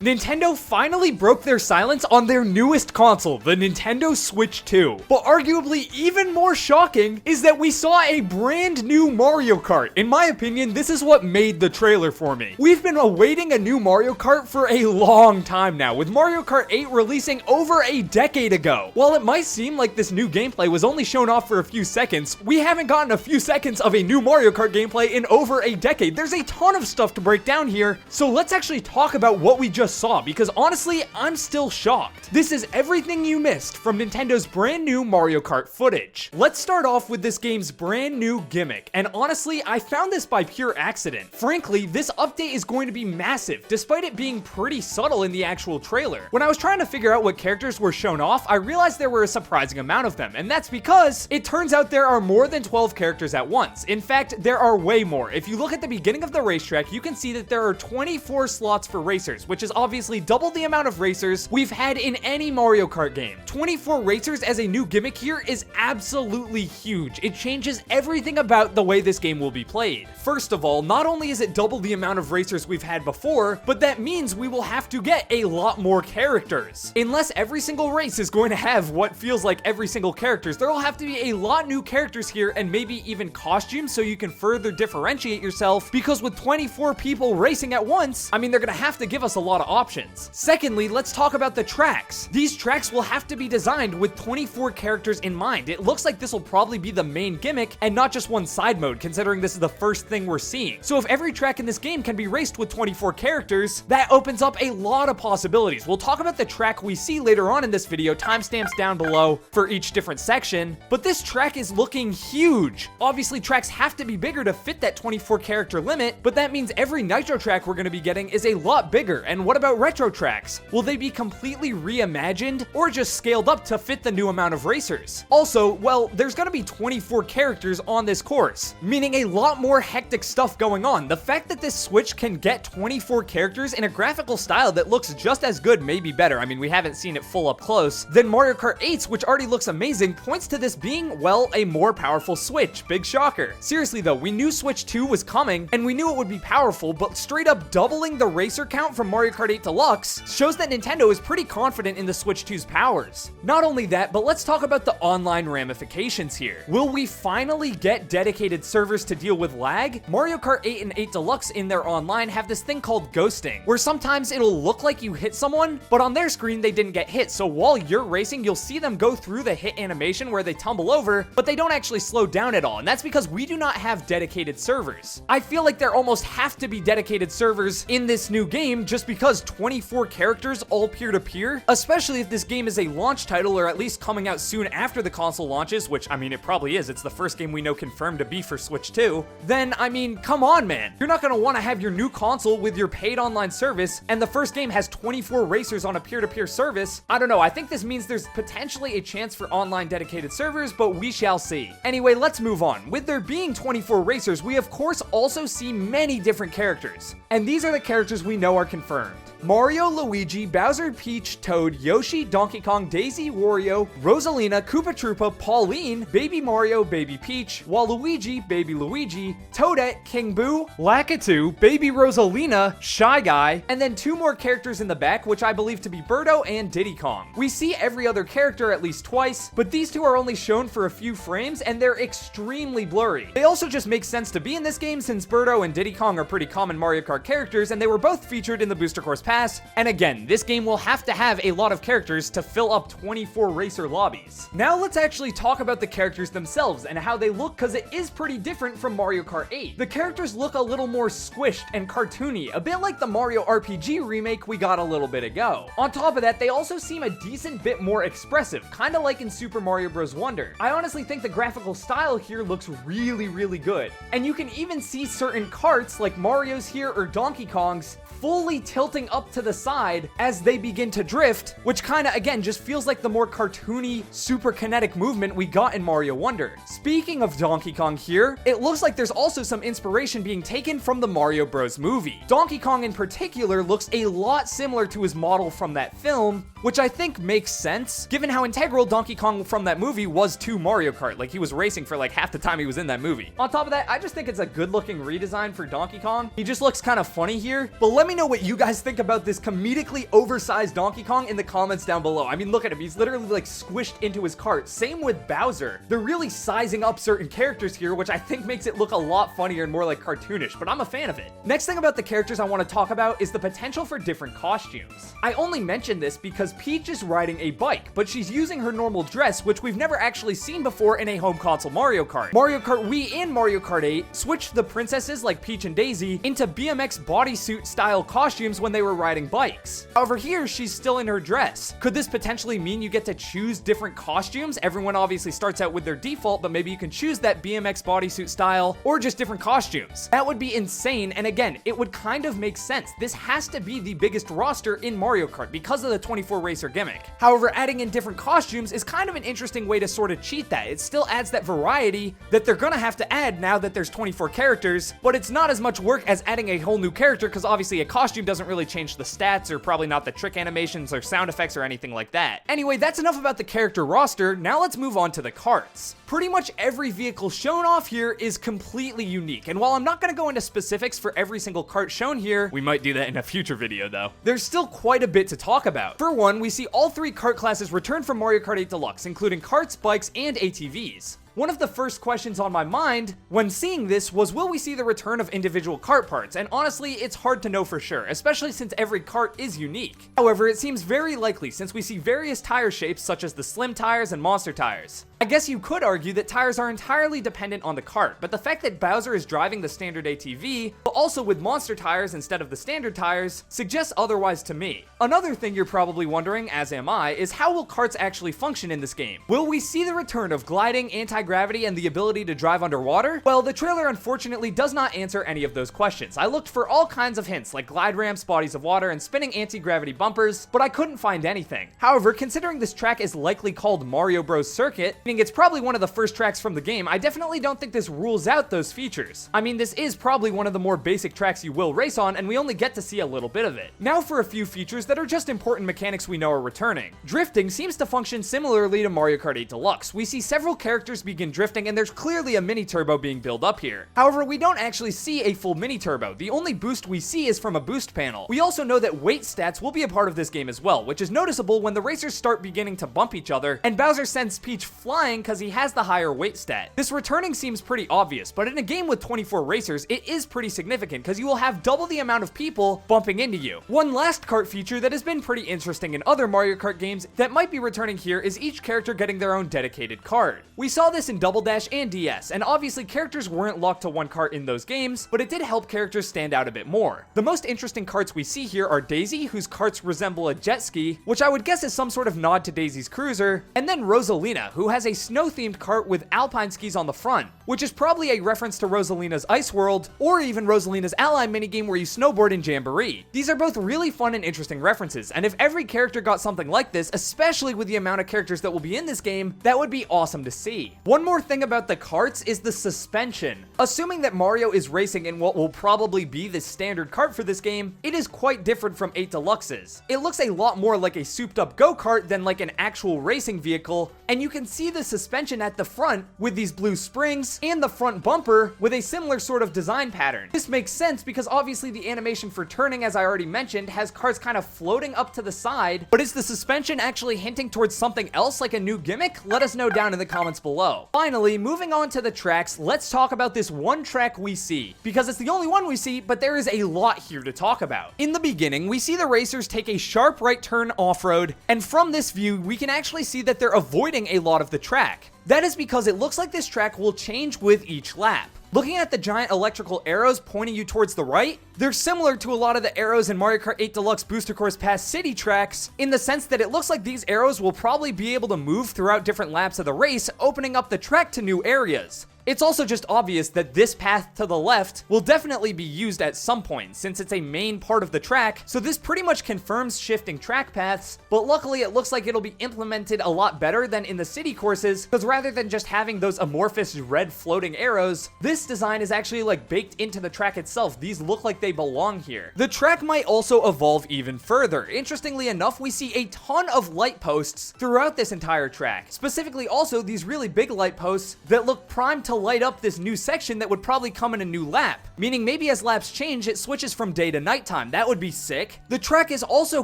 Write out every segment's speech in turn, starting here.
Nintendo finally broke their silence on their newest console, the Nintendo Switch 2. But arguably even more shocking is that we saw a brand new Mario Kart. In my opinion, this is what made the trailer for me. We've been awaiting a new Mario Kart for a long time now, with Mario Kart 8 releasing over a decade ago. While it might seem like this new gameplay was only shown off for a few seconds, we haven't gotten a few seconds of a new Mario Kart gameplay in over a decade. There's a ton of stuff to break down here, so let's actually talk about what we just saw, because honestly, I'm still shocked. This is everything you missed from Nintendo's brand new Mario Kart footage. Let's start off with this game's brand new gimmick, and honestly, I found this by pure accident. Frankly, this update is going to be massive, despite it being pretty subtle in the actual trailer. When I was trying to figure out what characters were shown off, I realized there were a surprising amount of them, and that's because it turns out there are more than 12 characters at once. In fact, there are way more. If you look at the beginning of the racetrack, you can see that there are 24 slots for racers, which is obviously double the amount of racers we've had in any Mario Kart game. 24 racers as a new gimmick here is absolutely huge. It changes everything about the way this game will be played. First of all, not only is it double the amount of racers we've had before, but that means we will have to get a lot more characters. Unless every single race is going to have what feels like every single characters, there will have to be a lot new characters here, and maybe even costumes so you can further differentiate yourself, because with 24 people racing at once, I mean, they're gonna have to give us a lot of options. Secondly, let's talk about the tracks. These tracks will have to be designed with 24 characters in mind. It looks like this will probably be the main gimmick and not just one side mode, considering this is the first thing we're seeing. So if every track in this game can be raced with 24 characters, that opens up a lot of possibilities. We'll talk about the track we see later on in this video, timestamps down below for each different section, but this track is looking huge. Obviously, tracks have to be bigger to fit that 24 character limit, but that means every Nitro track we're going to be getting is a lot bigger. And what about retro tracks? Will they be completely reimagined or just scaled up to fit the new amount of racers? Also, well, there's gonna be 24 characters on this course, meaning a lot more hectic stuff going on. The fact that this Switch can get 24 characters in a graphical style that looks just as good, maybe better, I mean, we haven't seen it full up close, than Mario Kart 8's, which already looks amazing, points to this being, well, a more powerful Switch. Big shocker. Seriously though, we knew Switch 2 was coming, and we knew it would be powerful, but straight up doubling the racer count from Mario Kart 8 Deluxe shows that Nintendo is pretty confident in the Switch 2's powers. Not only that, but let's talk about the online ramifications here. Will we finally get dedicated servers to deal with lag? Mario Kart 8 and 8 Deluxe in their online have this thing called ghosting, where sometimes it'll look like you hit someone, but on their screen they didn't get hit. So while you're racing, you'll see them go through the hit animation where they tumble over, but they don't actually slow down at all. And that's because we do not have dedicated servers. I feel like there almost have to be dedicated servers in this new game just because 24 characters all peer-to-peer, especially if this game is a launch title or at least coming out soon after the console launches, which I mean it probably is, it's the first game we know confirmed to be for Switch 2, then I mean come on man, you're not going to want to have your new console with your paid online service and the first game has 24 racers on a peer-to-peer service. I don't know, I think this means there's potentially a chance for online dedicated servers, but we shall see. Anyway, let's move on. With there being 24 racers, we of course also see many different characters, and these are the characters we know are confirmed. Mario, Luigi, Bowser, Peach, Toad, Yoshi, Donkey Kong, Daisy, Wario, Rosalina, Koopa Troopa, Pauline, Baby Mario, Baby Peach, Waluigi, Baby Luigi, Toadette, King Boo, Lakitu, Baby Rosalina, Shy Guy, and then two more characters in the back, which I believe to be Birdo and Diddy Kong. We see every other character at least twice, but these two are only shown for a few frames and they're extremely blurry. They also just make sense to be in this game since Birdo and Diddy Kong are pretty common Mario Kart characters and they were both featured in the Booster Course Pass, and again, this game will have to have a lot of characters to fill up 24 racer lobbies. Now let's actually talk about the characters themselves and how they look, because it is pretty different from Mario Kart 8. The characters look a little more squished and cartoony, a bit like the Mario RPG remake we got a little bit ago. On top of that, they also seem a decent bit more expressive, kinda like in Super Mario Bros. Wonder. I honestly think the graphical style here looks really good. And you can even see certain karts, like Mario's here or Donkey Kong's, fully tilting up to the side as they begin to drift, which kinda, again, just feels like the more cartoony, super kinetic movement we got in Mario Wonder. Speaking of Donkey Kong here, it looks like there's also some inspiration being taken from the Mario Bros. Movie. Donkey Kong in particular looks a lot similar to his model from that film, which I think makes sense, given how integral Donkey Kong from that movie was to Mario Kart. Like, he was racing for like half the time he was in that movie. On top of that, I just think it's a good looking redesign for Donkey Kong. He just looks kind of funny here, but let me know what you guys think about about this comedically oversized Donkey Kong in the comments down below. I mean, look at him. He's literally like squished into his cart. Same with Bowser. They're really sizing up certain characters here, which I think makes it look a lot funnier and more like cartoonish, but I'm a fan of it. Next thing about the characters I want to talk about is the potential for different costumes. I only mention this because Peach is riding a bike, but she's using her normal dress, which we've never actually seen before in a home console Mario Kart. Mario Kart Wii and Mario Kart 8 switched the princesses like Peach and Daisy into BMX bodysuit style costumes when they were riding bikes. However, here she's still in her dress. Could this potentially mean you get to choose different costumes? Everyone obviously starts out with their default, but maybe you can choose that BMX bodysuit style or just different costumes. That would be insane, and again, it would kind of make sense. This has to be the biggest roster in Mario Kart because of the 24 racer gimmick. However, adding in different costumes is kind of an interesting way to sort of cheat that. It still adds that variety that they're gonna have to add now that there's 24 characters, but it's not as much work as adding a whole new character because obviously a costume doesn't really change the stats or probably not the trick animations or sound effects or anything like that. Anyway, that's enough about the character roster. Now let's move on to the carts. Pretty much every vehicle shown off here is completely unique, and while I'm not going to go into specifics for every single cart shown here, we might do that in a future video though, there's still quite a bit to talk about. For one, we see all three kart classes return from Mario Kart 8 Deluxe, including carts, bikes, and ATVs. One of the first questions on my mind when seeing this was, will we see the return of individual kart parts? And honestly, it's hard to know for sure, especially since every kart is unique. However, it seems very likely since we see various tire shapes such as the slim tires and monster tires. I guess you could argue that tires are entirely dependent on the kart, but the fact that Bowser is driving the standard ATV, but also with monster tires instead of the standard tires, suggests otherwise to me. Another thing you're probably wondering, as am I, is how will karts actually function in this game? Will we see the return of gliding, anti-gravity, and the ability to drive underwater? Well, the trailer unfortunately does not answer any of those questions. I looked for all kinds of hints like glide ramps, bodies of water, and spinning anti-gravity bumpers, but I couldn't find anything. However, considering this track is likely called Mario Bros. Circuit, meaning it's probably one of the first tracks from the game, I definitely don't think this rules out those features. I mean, this is probably one of the more basic tracks you will race on, and we only get to see a little bit of it. Now for a few features that are just important mechanics we know are returning. Drifting seems to function similarly to Mario Kart 8 Deluxe. We see several characters begin drifting, and there's clearly a mini turbo being built up here. However, we don't actually see a full mini turbo. The only boost we see is from a boost panel. We also know that weight stats will be a part of this game as well, which is noticeable when the racers start beginning to bump each other, and Bowser sends Peach flying because he has the higher weight stat. This returning seems pretty obvious, but in a game with 24 racers, it is pretty significant because you will have double the amount of people bumping into you. One last kart feature that has been pretty interesting in other Mario Kart games that might be returning here is each character getting their own dedicated card. We saw this in Double Dash and DS, and obviously characters weren't locked to one kart in those games, but it did help characters stand out a bit more. The most interesting karts we see here are Daisy, whose karts resemble a jet ski, which I would guess is some sort of nod to Daisy's cruiser, and then Rosalina, who has a snow-themed kart with alpine skis on the front, which is probably a reference to Rosalina's Ice World, or even Rosalina's Ally minigame where you snowboard in Jamboree. These are both really fun and interesting references, and if every character got something like this, especially with the amount of characters that will be in this game, that would be awesome to see. One more thing about the karts is the suspension. Assuming that Mario is racing in what will probably be the standard kart for this game, it is quite different from 8 Deluxe's. It looks a lot more like a souped up go-kart than like an actual racing vehicle, and you can see the suspension at the front with these blue springs and the front bumper with a similar sort of design pattern. This makes sense because obviously the animation for turning, as I already mentioned, has cars kind of floating up to the side, but is the suspension actually hinting towards something else like a new gimmick? Let us know down in the comments below. Finally, moving on to the tracks, let's talk about this one track we see, because it's the only one we see, but there is a lot here to talk about. In the beginning, we see the racers take a sharp right turn off-road, and from this view, we can actually see that they're avoiding a lot of the track. That is because it looks like this track will change with each lap. Looking at the giant electrical arrows pointing you towards the right, they're similar to a lot of the arrows in Mario Kart 8 Deluxe Booster Course Pass City tracks, in the sense that it looks like these arrows will probably be able to move throughout different laps of the race, opening up the track to new areas. It's also just obvious that this path to the left will definitely be used at some point, since it's a main part of the track, so this pretty much confirms shifting track paths, but luckily it looks like it'll be implemented a lot better than in the city courses, because rather than just having those amorphous red floating arrows, this design is actually like baked into the track itself. These look like they belong here. The track might also evolve even further. Interestingly enough, we see a ton of light posts throughout this entire track. Specifically also these really big light posts that look primed to light up this new section that would probably come in a new lap. Meaning maybe as laps change, it switches from day to nighttime. That would be sick. The track is also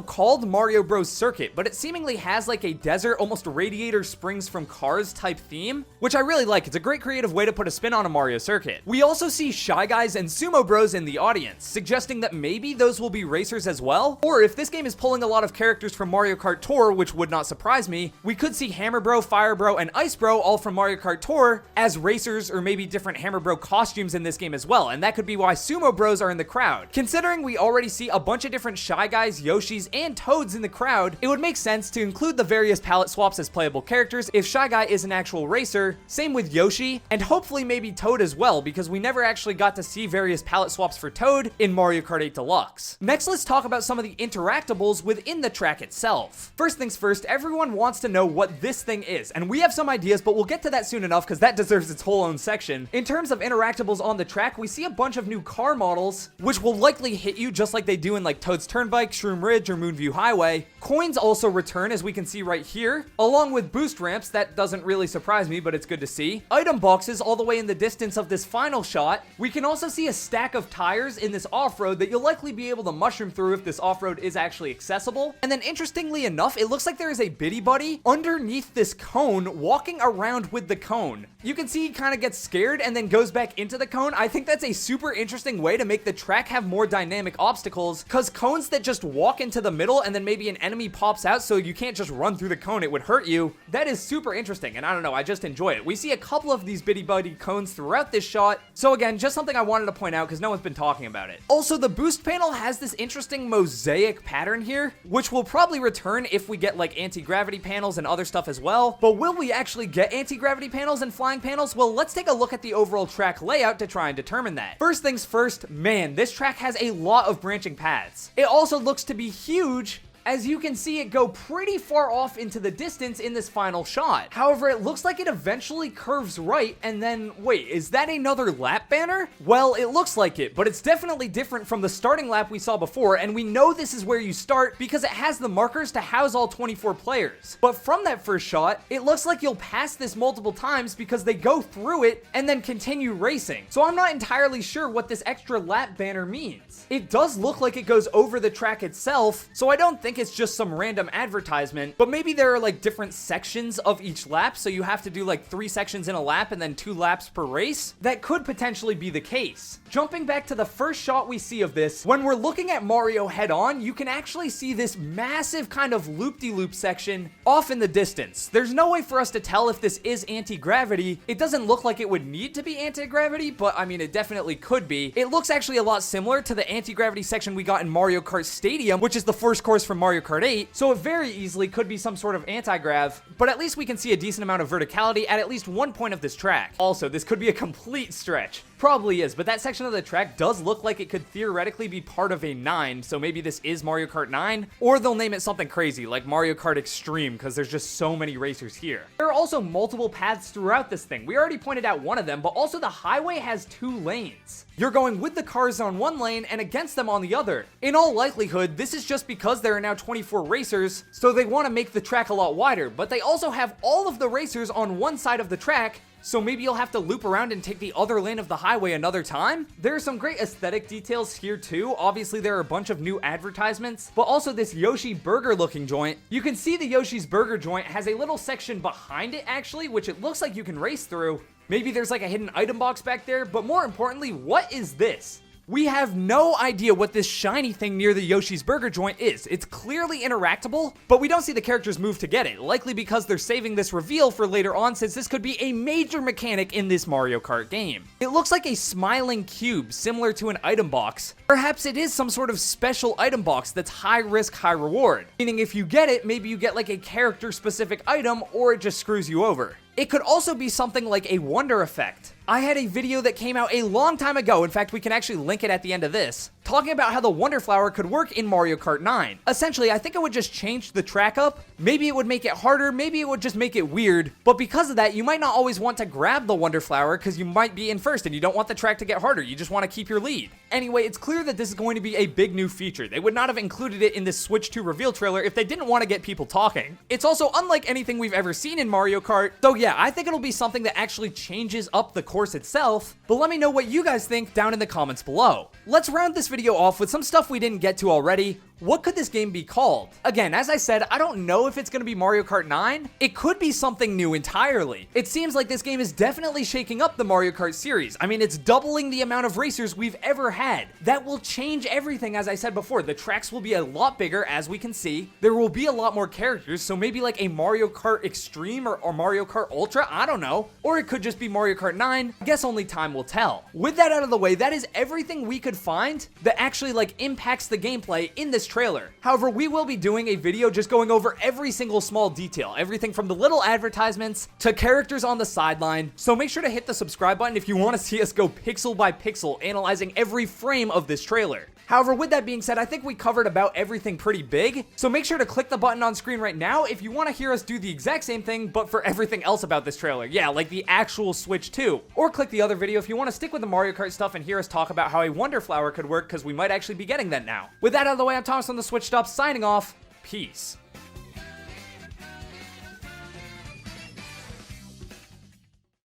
called Mario Bros. Circuit, but it seemingly has like a desert, almost Radiator Springs from Cars type theme, which I really like. It's a great creative way to put a spin on a Mario circuit. We also see Shy Guys and Sumo Bros in the audience, suggesting that maybe those will be racers as well. Or if this game is pulling a lot of characters from Mario Kart Tour, which would not surprise me, we could see Hammer Bro, Fire Bro, and Ice Bro all from Mario Kart Tour as racers, or maybe different Hammer Bro costumes in this game as well, and that could be why Sumo Bros are in the crowd. Considering we already see a bunch of different Shy Guys, Yoshis, and Toads in the crowd, it would make sense to include the various palette swaps as playable characters if Shy Guy is an actual racer, same with Yoshi, and hopefully maybe Toad as well, because we never actually got to see various palette swaps for Toad in Mario Kart 8 Deluxe. Next, let's talk about some of the interactables within the track itself. First things first, everyone wants to know what this thing is, and we have some ideas, but we'll get to that soon enough because that deserves its whole own section. In terms of interactables on the track, we see a bunch of new car models, which will likely hit you just like they do in like Toad's Turnpike, Shroom Ridge, or Moonview Highway. Coins also return, as we can see right here, along with boost ramps. That doesn't really surprise me, but it's good to see. Item boxes all the way in the distance of this final shot. We can also see a stack of tires in this off-road that you'll likely be able to mushroom through if this off-road is actually accessible. And then interestingly enough, it looks like there is a Biddy Buddy underneath this cone walking around with the cone. You can see he kind of gets scared and then goes back into the cone. I think that's a super interesting way to make the track have more dynamic obstacles, because cones that just walk into the middle and then maybe an enemy pops out so you can't just run through the cone, it would hurt you. That is super interesting, and I don't know, I just enjoy it. We see a couple of these Biddy Buddy cones throughout this shot, so again, just something I wanted to point out because no one's been talking about it. Also, the boost panel has this interesting mosaic pattern here, which will probably return if we get like anti-gravity panels and other stuff as well. But will we actually get anti-gravity panels and flying panels? Well, let's take a look at the overall track layout to try and determine that. First things first, man, this track has a lot of branching paths. It also looks to be huge. As you can see, it go pretty far off into the distance in this final shot. However, it looks like it eventually curves right, and then, wait, is that another lap banner? Well, it looks like it, but it's definitely different from the starting lap we saw before, and we know this is where you start because it has the markers to house all 24 players. But from that first shot, it looks like you'll pass this multiple times because they go through it and then continue racing. So I'm not entirely sure what this extra lap banner means. It does look like it goes over the track itself, so I don't think it's just some random advertisement, but maybe there are like different sections of each lap, so you have to do like 3 sections in a lap and then 2 laps per race. That could potentially be the case. Jumping back to the first shot we see of this, when we're looking at Mario head on, you can actually see this massive kind of loop-de-loop section off in the distance. There's no way for us to tell if this is anti-gravity. It doesn't look like it would need to be anti-gravity, but I mean, it definitely could be. It looks actually a lot similar to the anti-gravity section we got in Mario Kart Stadium, which is the first course from Mario Kart 8, so it very easily could be some sort of anti-grav, but at least we can see a decent amount of verticality at least one point of this track. Also, this could be a complete stretch. Probably is, but that section of the track does look like it could theoretically be part of a 9, so maybe this is Mario Kart 9, or they'll name it something crazy, like Mario Kart Extreme, because there's just so many racers here. There are also multiple paths throughout this thing. We already pointed out one of them, but also the highway has 2 lanes. You're going with the cars on one lane and against them on the other. In all likelihood, this is just because there are now 24 racers, so they want to make the track a lot wider, but they also have all of the racers on one side of the track, so maybe you'll have to loop around and take the other lane of the highway another time? There are some great aesthetic details here too. Obviously there are a bunch of new advertisements, but also this Yoshi burger looking joint. You can see the Yoshi's burger joint has a little section behind it actually, which it looks like you can race through. Maybe there's like a hidden item box back there, but more importantly, what is this? We have no idea what this shiny thing near the Yoshi's Burger joint is. It's clearly interactable, but we don't see the characters move to get it, likely because they're saving this reveal for later on, since this could be a major mechanic in this Mario Kart game. It looks like a smiling cube, similar to an item box. Perhaps it is some sort of special item box that's high risk, high reward. Meaning if you get it, maybe you get like a character specific item, or it just screws you over. It could also be something like a wonder effect. I had a video that came out a long time ago, in fact we can actually link it at the end of this, talking about how the Wonder Flower could work in Mario Kart 9. Essentially, I think it would just change the track up, maybe it would make it harder, maybe it would just make it weird, but because of that, you might not always want to grab the Wonder Flower because you might be in first and you don't want the track to get harder, you just want to keep your lead. Anyway, it's clear that this is going to be a big new feature. They would not have included it in this Switch 2 reveal trailer if they didn't want to get people talking. It's also unlike anything we've ever seen in Mario Kart, so yeah, I think it'll be something that actually changes up the course itself, but let me know what you guys think down in the comments below. Let's round this video off with some stuff we didn't get to already. What could this game be called? Again, as I said, I don't know if it's going to be Mario Kart 9. It could be something new entirely. It seems like this game is definitely shaking up the Mario Kart series. I mean, it's doubling the amount of racers we've ever had. That will change everything, as I said before. The tracks will be a lot bigger, as we can see. There will be a lot more characters, so maybe like a Mario Kart Extreme or Mario Kart Ultra, I don't know. Or it could just be Mario Kart 9. I guess only time will tell. With that out of the way, that is everything we could find that actually like impacts the gameplay in this trailer. However, we will be doing a video just going over every single small detail, everything from the little advertisements to characters on the sideline, so make sure to hit the subscribe button if you want to see us go pixel by pixel, analyzing every frame of this trailer. However, with that being said, I think we covered about everything pretty big, so make sure to click the button on screen right now if you want to hear us do the exact same thing, but for everything else about this trailer. Yeah, like the actual Switch 2. Or click the other video if you want to stick with the Mario Kart stuff and hear us talk about how a Wonder Flower could work, because we might actually be getting that now. With that out of the way, I'm Thomas on the Switched Up, signing off. Peace.